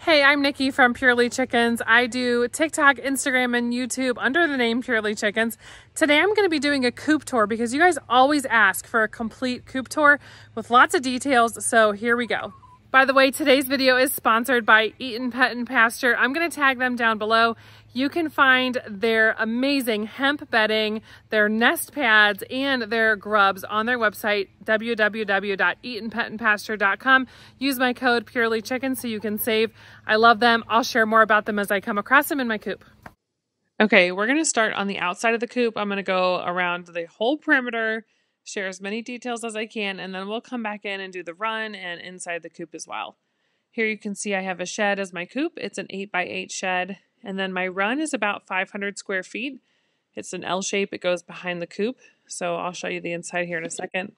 Hey, I'm Nikki from Purely Chickens. I do TikTok, Instagram, and YouTube under the name Purely Chickens. Today I'm going to be doing a coop tour because you guys always ask for a complete coop tour with lots of details, so here we go. By the way, today's video is sponsored by Eatin' Pet and Pasture. I'm going to tag them down below. You can find their amazing hemp bedding, their nest pads, and their grubs on their website, www.eatinpetandpasture.com. Use my code PurelyChicken so you can save. I love them. I'll share more about them as I come across them in my coop. Okay, we're going to start on the outside of the coop. I'm going to go around the whole perimeter, share as many details as I can, and then we'll come back in and do the run and inside the coop as well. Here you can see I have a shed as my coop. It's an 8x8 shed. And then my run is about 500 square feet. It's an L shape. It goes behind the coop. So I'll show you the inside here in a second.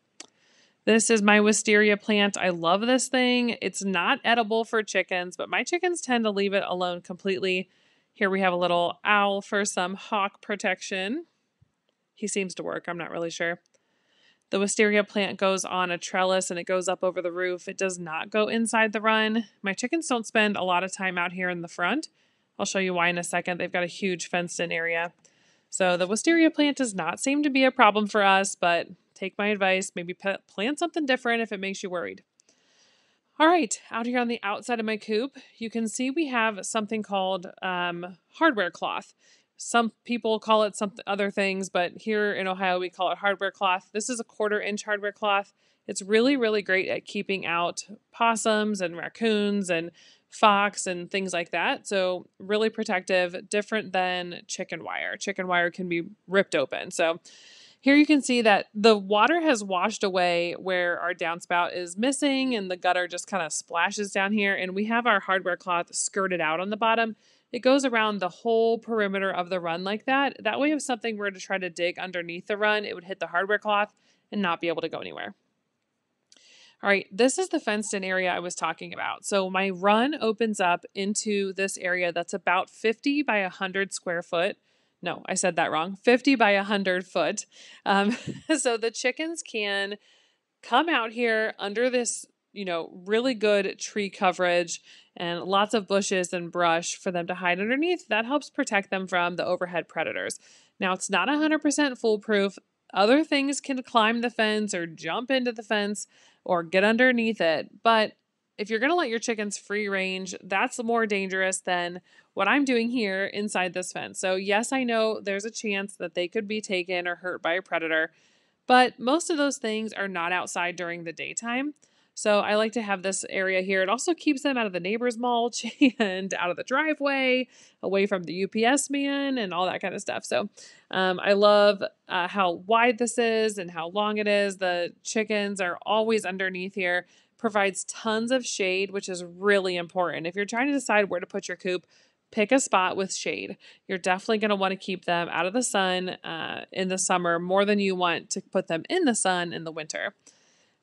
This is my wisteria plant. I love this thing. It's not edible for chickens, but my chickens tend to leave it alone completely. Here we have a little owl for some hawk protection. He seems to work. I'm not really sure. The wisteria plant goes on a trellis and it goes up over the roof. It does not go inside the run. My chickens don't spend a lot of time out here in the front. I'll show you why in a second. They've got a huge fenced-in area. So the wisteria plant does not seem to be a problem for us, but take my advice. Maybe plant something different if it makes you worried. All right, out here on the outside of my coop, you can see we have something called hardware cloth. Some people call it some other things, but here in Ohio, we call it hardware cloth. This is a 1/4-inch hardware cloth. It's really, really great at keeping out possums and raccoons and fox and things like that. So really protective, different than chicken wire. Chicken wire can be ripped open. So here you can see that the water has washed away where our downspout is missing and the gutter just kind of splashes down here. And we have our hardware cloth skirted out on the bottom. It goes around the whole perimeter of the run like that. That way if something were to try to dig underneath the run, it would hit the hardware cloth and not be able to go anywhere. All right, this is the fenced-in area I was talking about. So my run opens up into this area that's about 50 by 100 square foot. No, I said that wrong. 50 by 100 foot. So the chickens can come out here under this, really good tree coverage and lots of bushes and brush for them to hide underneath. That helps protect them from the overhead predators. Now, it's not 100% foolproof. Other things can climb the fence or jump into the fence or get underneath it. But if you're going to let your chickens free range, that's more dangerous than what I'm doing here inside this fence. So yes, I know there's a chance that they could be taken or hurt by a predator, but most of those things are not outside during the daytime. So I like to have this area here. It also keeps them out of the neighbor's mulch and out of the driveway, away from the UPS man and all that kind of stuff. So I love how wide this is and how long it is. The chickens are always underneath here. Provides tons of shade, which is really important. If you're trying to decide where to put your coop, pick a spot with shade. You're definitely going to want to keep them out of the sun in the summer more than you want to put them in the sun in the winter.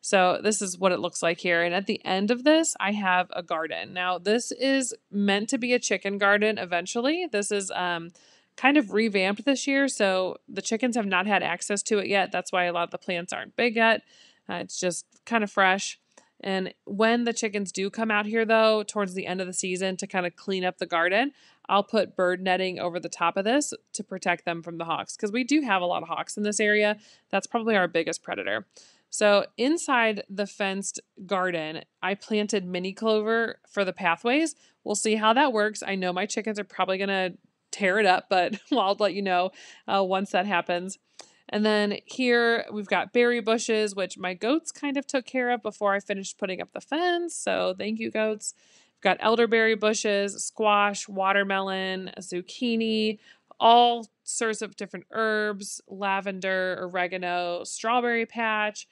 So this is what it looks like here. And at the end of this, I have a garden. Now, this is meant to be a chicken garden eventually. This is kind of revamped this year, so the chickens have not had access to it yet. That's why a lot of the plants aren't big yet. It's just kind of fresh. And when the chickens do come out here, though, towards the end of the season to kind of clean up the garden, I'll put bird netting over the top of this to protect them from the hawks, because we do have a lot of hawks in this area. That's probably our biggest predator. So inside the fenced garden, I planted mini clover for the pathways. We'll see how that works. I know my chickens are probably going to tear it up, but I'll let you know once that happens. And then here we've got berry bushes, which my goats kind of took care of before I finished putting up the fence. So thank you, goats. We've got elderberry bushes, squash, watermelon, zucchini, all sorts of different herbs, lavender, oregano, strawberry patch,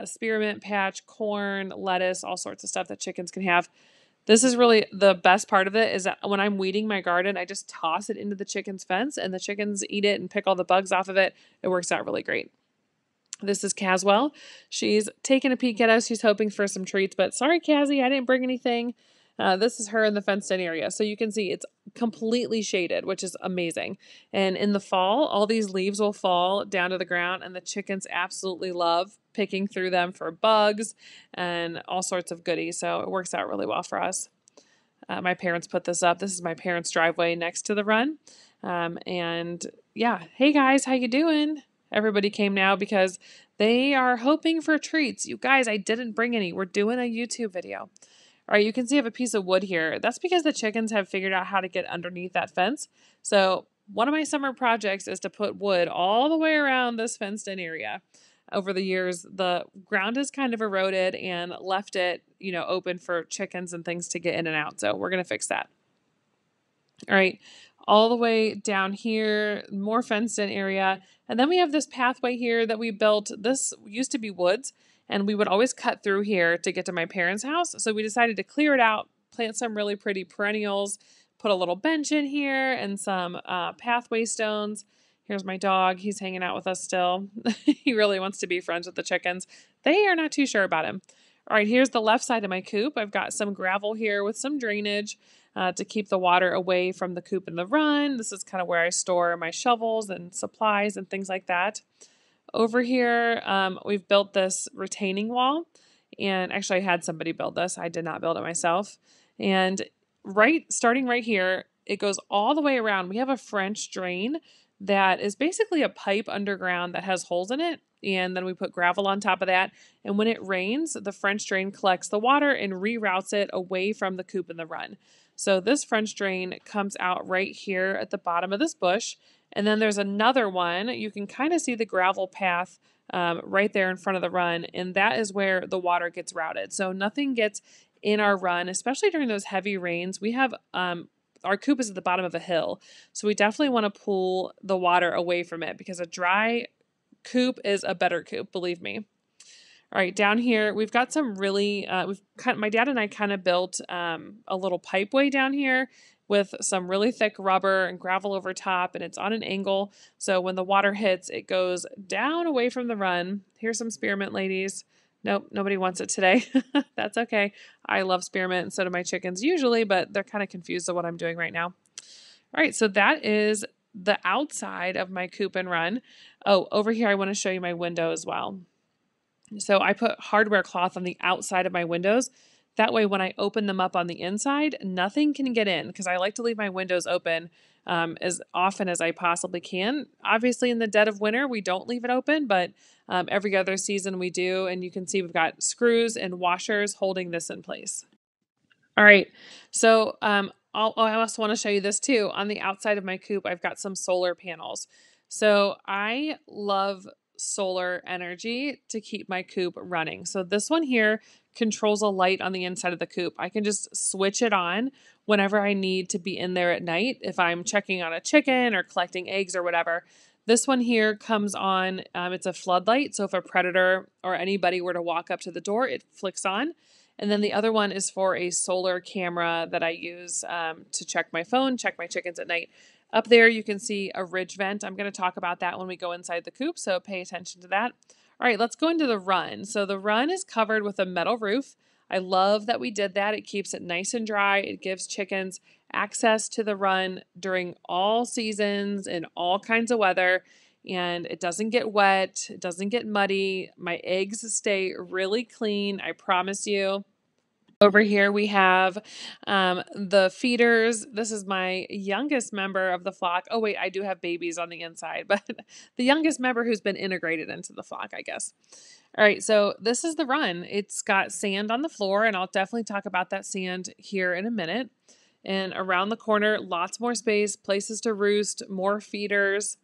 spearmint patch, corn, lettuce, all sorts of stuff that chickens can have. This is really the best part of it, is that when I'm weeding my garden, I just toss it into the chicken's fence and the chickens eat it and pick all the bugs off of it. It works out really great. This is Caswell. She's taking a peek at us. She's hoping for some treats, but sorry, Cassie, I didn't bring anything. This is her in the fenced-in area. So you can see it's completely shaded, which is amazing. And in the fall, all these leaves will fall down to the ground, and the chickens absolutely love picking through them for bugs and all sorts of goodies. So it works out really well for us. My parents put this up. This is my parents' driveway next to the run. And yeah, hey guys, how you doing? Everybody came now because they are hoping for treats. You guys, I didn't bring any. We're doing a YouTube video. All right, you can see I have a piece of wood here. That's because the chickens have figured out how to get underneath that fence. So one of my summer projects is to put wood all the way around this fenced-in area. Over the years, the ground has kind of eroded and left it, open for chickens and things to get in and out. So we're going to fix that. All right, all the way down here, more fenced in area. And then we have this pathway here that we built. This used to be woods, and we would always cut through here to get to my parents' house. So we decided to clear it out, plant some really pretty perennials, put a little bench in here and some pathway stones. Here's my dog. He's hanging out with us still. He really wants to be friends with the chickens. They are not too sure about him. All right, here's the left side of my coop. I've got some gravel here with some drainage to keep the water away from the coop and the run. This is kind of where I store my shovels and supplies and things like that. Over here, we've built this retaining wall. And actually, I had somebody build this. I did not build it myself. And starting right here, it goes all the way around. We have a French drain that is basically a pipe underground that has holes in it. And then we put gravel on top of that. And when it rains, the French drain collects the water and reroutes it away from the coop and the run. So this French drain comes out right here at the bottom of this bush. And then there's another one. You can kind of see the gravel path right there in front of the run. And that is where the water gets routed. So nothing gets in our run, especially during those heavy rains. We have our coop is at the bottom of a hill. So we definitely want to pull the water away from it because a dry coop is a better coop, believe me. All right, down here, we've got some really, my dad and I kind of built a little pipeway down here with some really thick rubber and gravel over top, and it's on an angle. So when the water hits, it goes down away from the run. Here's some spearmint, ladies. Nope, nobody wants it today. That's okay. I love spearmint, and so do my chickens usually, but they're kind of confused at what I'm doing right now. All right, so that is the outside of my coop and run. Oh, over here, I want to show you my window as well. So I put hardware cloth on the outside of my windows. That way, when I open them up on the inside, nothing can get in because I like to leave my windows open as often as I possibly can. Obviously, in the dead of winter, we don't leave it open, but every other season we do. And you can see we've got screws and washers holding this in place. All right, so I also want to show you this too. On the outside of my coop, I've got some solar panels. So I love solar energy to keep my coop running. So this one here controls a light on the inside of the coop. I can just switch it on whenever I need to be in there at night. If I'm checking on a chicken or collecting eggs or whatever, this one here comes on. It's a floodlight. So if a predator or anybody were to walk up to the door, it flicks on. And then the other one is for a solar camera that I use to check my phone, check my chickens at night. Up there, you can see a ridge vent. I'm going to talk about that when we go inside the coop, so pay attention to that. All right, let's go into the run. So the run is covered with a metal roof. I love that we did that. It keeps it nice and dry. It gives chickens access to the run during all seasons and all kinds of weather. And it doesn't get wet. It doesn't get muddy. My eggs stay really clean, I promise you. Over here we have the feeders. This is my youngest member of the flock. Oh wait, I do have babies on the inside, but the youngest member who's been integrated into the flock, I guess. All right, so this is the run. It's got sand on the floor, and I'll definitely talk about that sand here in a minute. And around the corner, lots more space, places to roost, more feeders.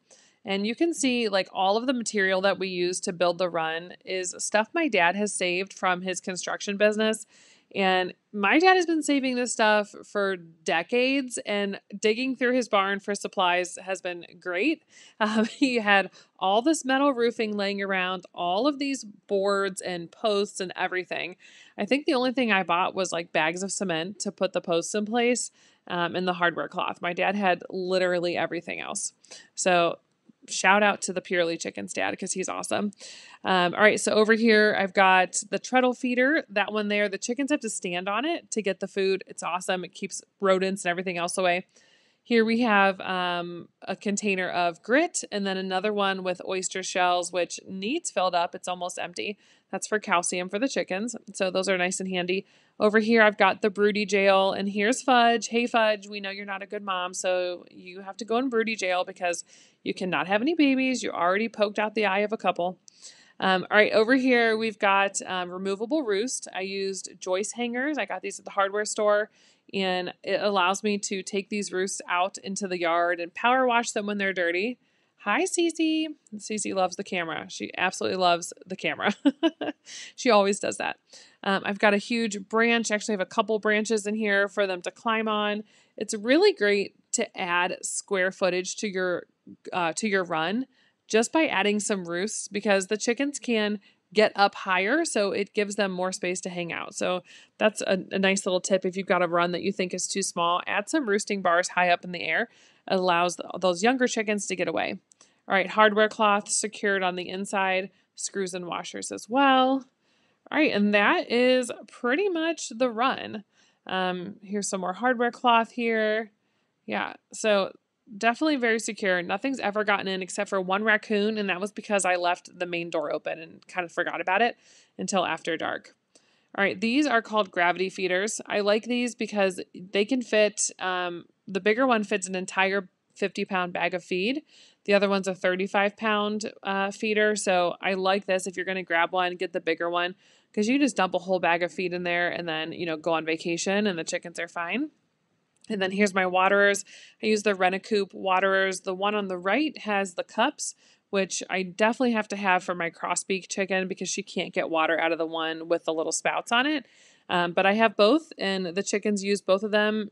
And you can see like all of the material that we use to build the run is stuff my dad has saved from his construction business. And my dad has been saving this stuff for decades, and digging through his barn for supplies has been great. He had all this metal roofing laying around, all of these boards and posts and everything. I think the only thing I bought was like bags of cement to put the posts in place and the hardware cloth. My dad had literally everything else. So shout out to the Purely Chickens dad because he's awesome. All right, so over here I've got the treadle feeder, that one there. The chickens have to stand on it to get the food. It's awesome. It keeps rodents and everything else away. Here we have a container of grit and then another one with oyster shells, which needs filled up. It's almost empty. That's for calcium for the chickens. So those are nice and handy. Over here, I've got the broody jail, and here's Fudge. Hey, Fudge, we know you're not a good mom, so you have to go in broody jail because you cannot have any babies. You already poked out the eye of a couple. All right, over here we've got removable roost. I used joist hangers. I got these at the hardware store, and it allows me to take these roosts out into the yard and power wash them when they're dirty. Hi, Cece. Cece loves the camera. She absolutely loves the camera. She always does that. I've got a huge branch. Actually, I have a couple branches in here for them to climb on. It's really great to add square footage to your run just by adding some roosts because the chickens can get up higher, so it gives them more space to hang out. So that's a nice little tip. If you've got a run that you think is too small, add some roosting bars high up in the air. It allows those younger chickens to get away. All right, hardware cloth secured on the inside, screws and washers as well. All right, and that is pretty much the run. Here's some more hardware cloth here. Yeah, so definitely very secure. Nothing's ever gotten in except for one raccoon, and that was because I left the main door open and kind of forgot about it until after dark. All right, these are called gravity feeders. I like these because they can fit, the bigger one fits an entire 50-pound bag of feed. The other one's a 35-pound feeder. So I like this if you're going to grab one, get the bigger one because you just dump a whole bag of feed in there and then, go on vacation and the chickens are fine. And then here's my waterers. I use the Coop waterers. The one on the right has the cups, which I definitely have to have for my crossbeak chicken because she can't get water out of the one with the little spouts on it. But I have both, and the chickens use both of them.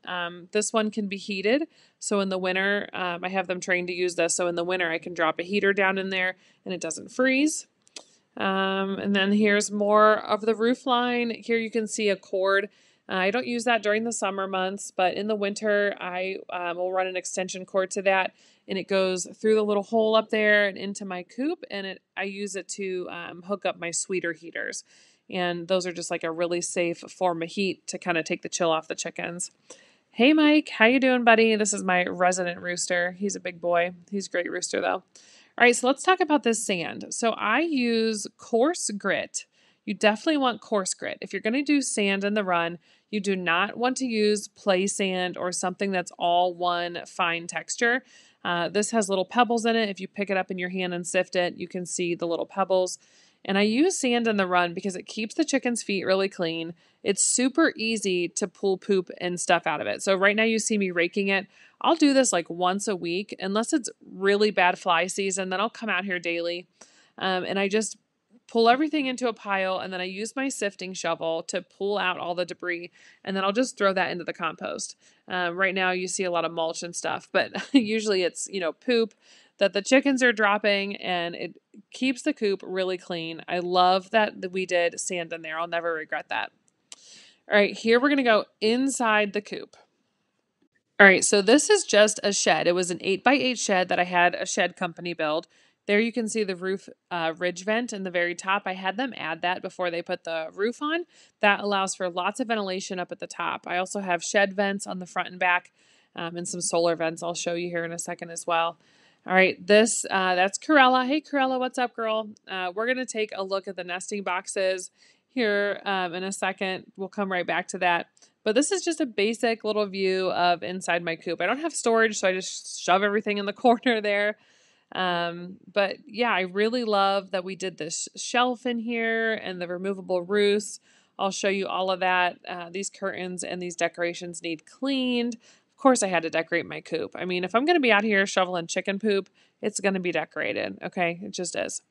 This one can be heated, so in the winter, I have them trained to use this. So in the winter, I can drop a heater down in there, and it doesn't freeze. And then here's more of the roof line. Here you can see a cord. I don't use that during the summer months, but in the winter, I will run an extension cord to that, and it goes through the little hole up there and into my coop, and I use it to hook up my sweeter heaters. And those are just like a really safe form of heat to kind of take the chill off the chickens. Hey, Mike, how you doing, buddy? This is my resident rooster. He's a big boy. He's a great rooster, though. All right, so let's talk about this sand. So I use coarse grit. You definitely want coarse grit. If you're going to do sand in the run, you do not want to use play sand or something that's all one fine texture. This has little pebbles in it. If you pick it up in your hand and sift it, you can see the little pebbles. And I use sand in the run because it keeps the chicken's feet really clean. It's super easy to pull poop and stuff out of it. So right now you see me raking it. I'll do this like once a week, unless it's really bad fly season, then I'll come out here daily. And I just pull everything into a pile, and then I use my sifting shovel to pull out all the debris, and then I'll just throw that into the compost. Right now you see a lot of mulch and stuff, but usually it's, poop that the chickens are dropping, and it keeps the coop really clean. I love that we did sand in there. I'll never regret that. All right, here we're going to go inside the coop. All right, so this is just a shed. It was an 8x8 shed that I had a shed company build. There you can see the roof ridge vent in the very top. I had them add that before they put the roof on. That allows for lots of ventilation up at the top. I also have shed vents on the front and back and some solar vents I'll show you here in a second as well. All right, that's Corella. Hey, Corella, what's up, girl? We're going to take a look at the nesting boxes here in a second. We'll come right back to that. But this is just a basic little view of inside my coop. I don't have storage, so I just shove everything in the corner there. But yeah, I really love that we did this shelf in here and the removable roofs. I'll show you all of that. These curtains and these decorations need cleaned. Of course, I had to decorate my coop. I mean, if I'm going to be out here shoveling chicken poop, it's going to be decorated. Okay, it just is.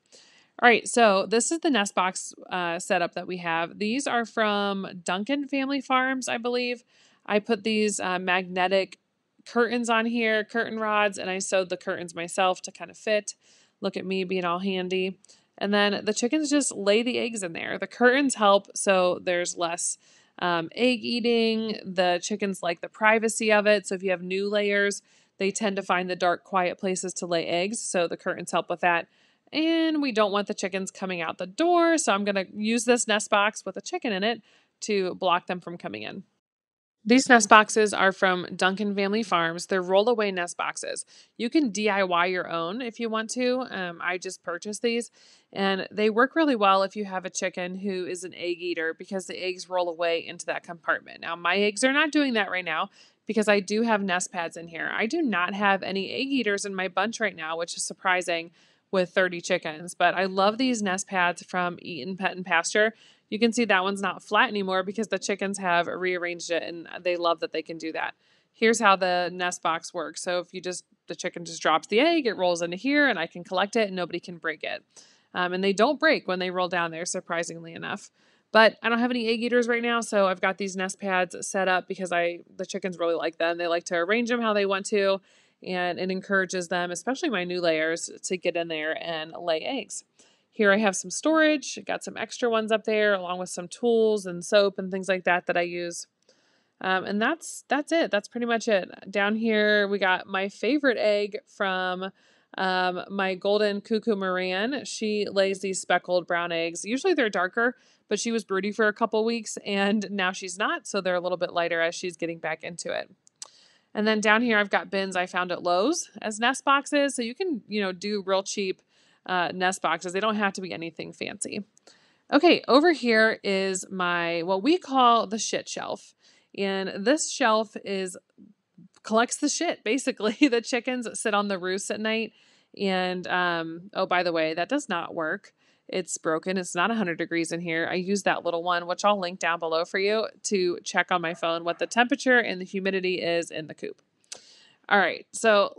All right, so this is the nest box setup that we have. These are from Duncan Family Farms, I believe. I put these magnetic curtains on here, curtain rods, and I sewed the curtains myself to kind of fit. Look at me being all handy. And then the chickens just lay the eggs in there. The curtains help so there's less egg eating. The chickens like the privacy of it. So if you have new layers, they tend to find the dark, quiet places to lay eggs. So the curtains help with that. And we don't want the chickens coming out the door. So I'm going to use this nest box with a chicken in it to block them from coming in. These nest boxes are from Duncan Family Farms. They're roll-away nest boxes. You can DIY your own if you want to. I just purchased these, and they work really well if you have a chicken who is an egg eater because the eggs roll away into that compartment. Now, my eggs are not doing that right now because I do have nest pads in here. I do not have any egg eaters in my bunch right now, which is surprising with 30 chickens, but I love these nest pads from Eaton Pet and Pasture. You can see that one's not flat anymore because the chickens have rearranged it and they love that they can do that. Here's how the nest box works. So if the chicken just drops the egg, it rolls into here and I can collect it and nobody can break it. And they don't break when they roll down there, surprisingly enough. But I don't have any egg eaters right now, so I've got these nest pads set up because the chickens really like them. They like to arrange them how they want to, and it encourages them, especially my new layers, to get in there and lay eggs. Here I have some storage, got some extra ones up there along with some tools and soap and things like that that I use. And that's it. That's pretty much it. Down here we got my favorite egg from my golden cuckoo Moran. She lays these speckled brown eggs. Usually they're darker, but she was broody for a couple weeks and now she's not, so they're a little bit lighter as she's getting back into it. And then down here I've got bins I found at Lowe's as nest boxes, so you can, do real cheap nest boxes. They don't have to be anything fancy. Okay, over here is what we call the shit shelf. And this shelf collects the shit, basically. The chickens sit on the roost at night. And, oh, by the way, that does not work. It's broken. It's not 100 degrees in here. I use that little one, which I'll link down below for you to check on my phone what the temperature and the humidity is in the coop. All right, so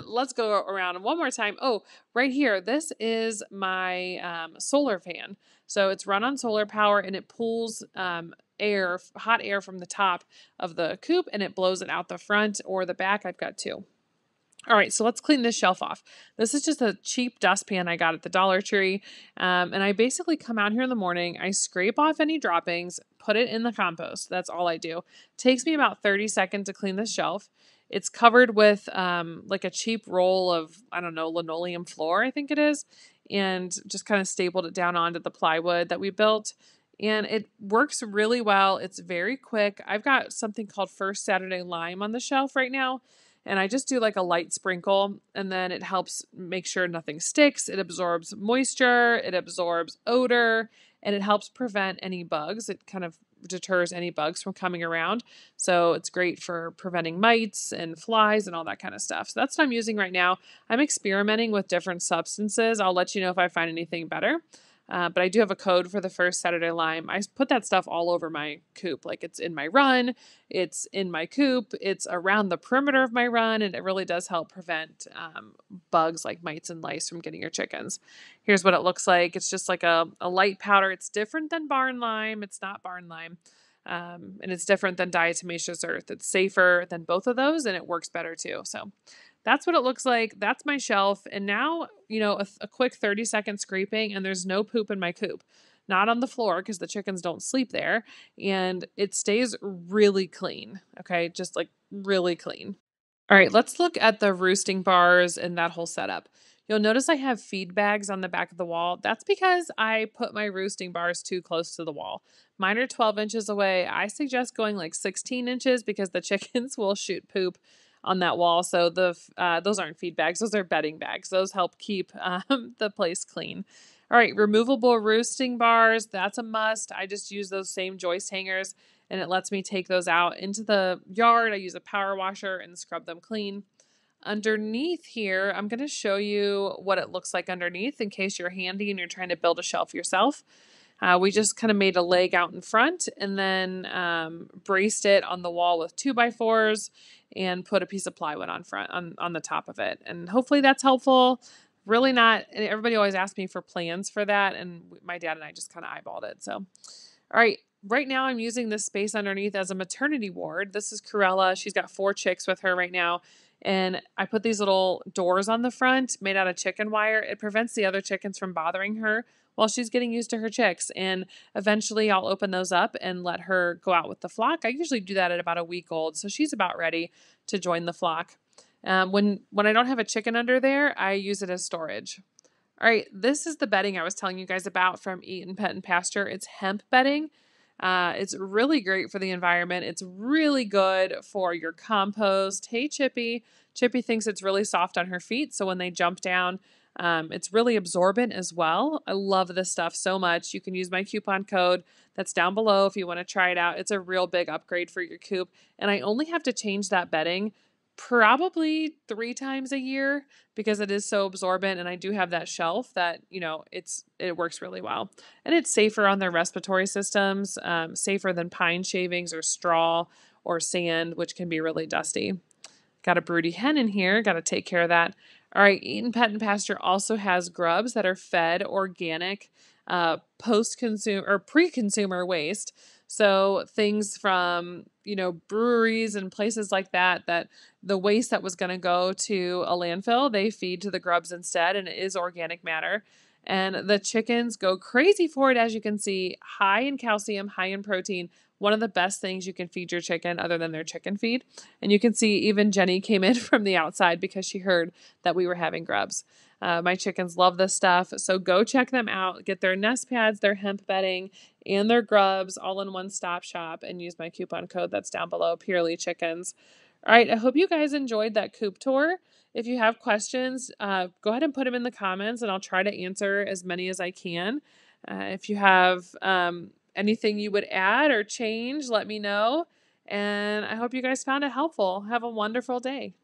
let's go around one more time. Oh, right here, this is my solar fan. So it's run on solar power and it pulls hot air from the top of the coop and it blows it out the front or the back. I've got two. All right, so let's clean this shelf off. This is just a cheap dustpan I got at the Dollar Tree. And I basically come out here in the morning, I scrape off any droppings, put it in the compost. That's all I do. Takes me about 30 seconds to clean this shelf. It's covered with like a cheap roll of, I don't know, linoleum floor, I think it is, and just kind of stapled it down onto the plywood that we built. And it works really well. It's very quick. I've got something called First Saturday Lime on the shelf right now. And I just do like a light sprinkle and then it helps make sure nothing sticks. It absorbs moisture, it absorbs odor, and it helps prevent any bugs. It kind of deters any bugs from coming around. So it's great for preventing mites and flies and all that kind of stuff. So that's what I'm using right now. I'm experimenting with different substances. I'll let you know if I find anything better. But I do have a code for the First Saturday Lime. I put that stuff all over my coop. Like it's in my run, it's in my coop, it's around the perimeter of my run, and it really does help prevent bugs like mites and lice from getting your chickens. Here's what it looks like. It's just like a light powder. It's different than barn lime. It's not barn lime. And it's different than diatomaceous earth. It's safer than both of those, and it works better too. So that's what it looks like. That's my shelf. And now, a quick 30-second scraping and there's no poop in my coop. Not on the floor because the chickens don't sleep there. And it stays really clean. Okay, just like really clean. All right, let's look at the roosting bars and that whole setup. You'll notice I have feed bags on the back of the wall. That's because I put my roosting bars too close to the wall. Mine are 12 inches away. I suggest going like 16 inches because the chickens will shoot poop on that wall. So those aren't feed bags. Those are bedding bags. Those help keep the place clean. All right, removable roosting bars. That's a must. I just use those same joist hangers and it lets me take those out into the yard. I use a power washer and scrub them clean. Underneath here, I'm going to show you what it looks like underneath in case you're handy and you're trying to build a shelf yourself. We just kind of made a leg out in front and then braced it on the wall with 2x4s and put a piece of plywood on the top of it. And hopefully that's helpful. Really not, and everybody always asks me for plans for that, and my dad and I just kind of eyeballed it. So, all right. Right now I'm using this space underneath as a maternity ward. This is Corella. She's got 4 chicks with her right now. And I put these little doors on the front made out of chicken wire. It prevents the other chickens from bothering her while she's getting used to her chicks. And eventually I'll open those up and let her go out with the flock. I usually do that at about a week old. So she's about ready to join the flock. When I don't have a chicken under there, I use it as storage. All right, this is the bedding I was telling you guys about from Eaton Pet and Pasture. It's hemp bedding. It's really great for the environment. It's really good for your compost. Hey, Chippy. Chippy thinks it's really soft on her feet, so when they jump down, it's really absorbent as well. I love this stuff so much. You can use my coupon code that's down below if you want to try it out. It's a real big upgrade for your coop, and I only have to change that bedding probably 3 times a year because it is so absorbent, and I do have that shelf that, it works really well. And it's safer on their respiratory systems, safer than pine shavings or straw or sand, which can be really dusty. Got a broody hen in here, got to take care of that. All right, Eaton Pet and Pasture also has grubs that are fed organic post-consumer or pre-consumer waste. So things from, breweries and places like that, that the waste that was going to go to a landfill, they feed to the grubs instead, and it is organic matter. And the chickens go crazy for it, as you can see, high in calcium, high in protein. One of the best things you can feed your chicken other than their chicken feed. And you can see even Jenny came in from the outside because she heard that we were having grubs. My chickens love this stuff, so go check them out. Get their nest pads, their hemp bedding, and their grubs all in one stop shop and use my coupon code that's down below, Purely Chickens. All right, I hope you guys enjoyed that coop tour. If you have questions, go ahead and put them in the comments, and I'll try to answer as many as I can. If you have anything you would add or change, let me know. And I hope you guys found it helpful. Have a wonderful day.